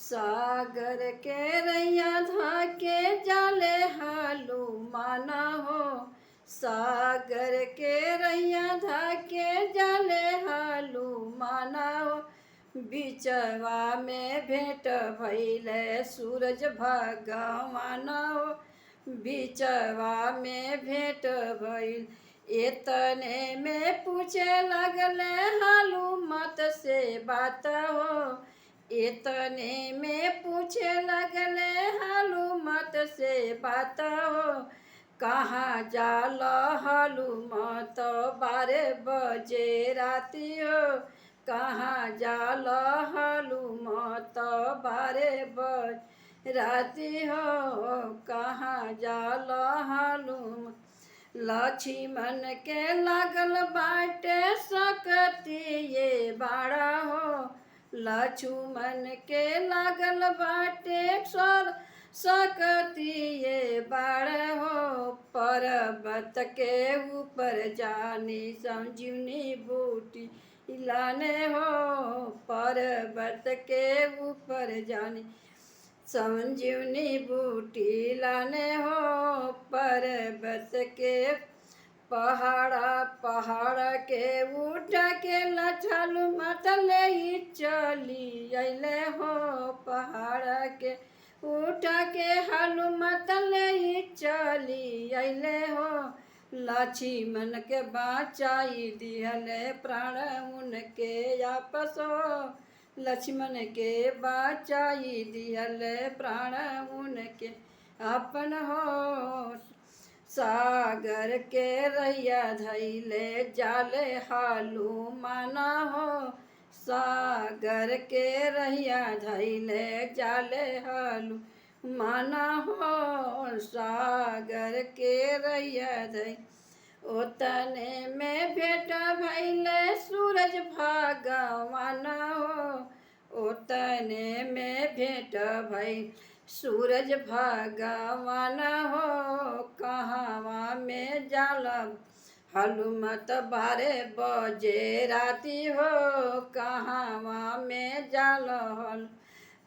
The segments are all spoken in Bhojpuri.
सागर के रैया धाके जाले हालू माना हो। सागर के रैया धाके जाले हालू माना हो। बिचवा में भेंट भइले सूरज भगवान हो। बिचवा में भेंट भइल एतने में पूछे लगले हालू मत से बात हो। इतने में पूछे लगले हालू मत से बात हो। कहाँ जाल हालू मत 12 बजे राती हो। कहाँ जाल हालू मत 12 बजे राती हो। कहाँ जाल हालू लक्ष्मण के लागल बाटे सकती ये बाड़ा हो। लक्ष्मण के लागल बाटे सकती ये बाड़ा हो। पर्वत के ऊपर जानी संजीवनी बूटी लाने हो। पर्वत के ऊपर जानी संजीवनी बूटी लाने हो। पर्वत के पहाड़ के उठा के लछालू मतले ही चली अइले हो। पहाड़ के उठा के हालू मतले ही चली अइले हो। लक्ष्मण के बचाई दिहले प्राण उनके आपस हो। लक्ष्मण के बचाई दिहले प्राण उनके अपन हो। सागर के रैया धैले जाले हालू माना हो। सागर के रैया धैले जाले हालू माना हो। सागर के रैया धैले ओतने में भेंट भइले सूरज भगवान हो। ओतने में भेंट भइल सूरज भगवान हो। कहवा में जाल हालू मत 12 बजे राती हो। कहवा में जाल हालू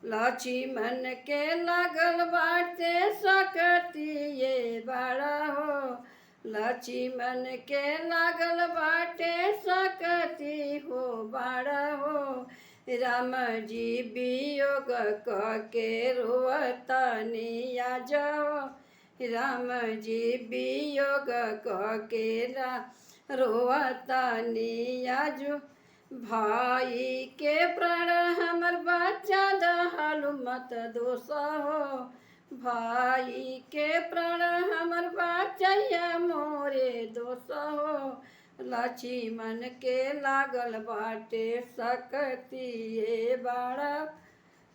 लक्ष्मण के लागल बाटे सकती ये बाड़ा हो। लक्ष्मण के लागल बाटे सकती हो बाड़ा हो। राम जी वियोग के रोवतनी आज हो। राम जी वियोग के रोवतनी आज। भाई के प्राण हमर बचा हालू मत दोष हो। भाई के प्राण हमर बचैया मोरे दोष हो। लक्ष्मण के लागल बाटे सकती ये बाड़ा।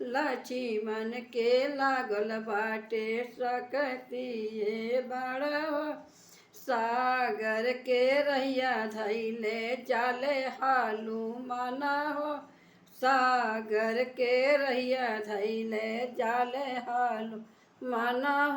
लक्ष्मण के लागल बाटे सकती ये बाड़ा हो। सागर के रैया धैले जाले हालू माना हो। सागर के रैया धैले जाले हालू माना हो।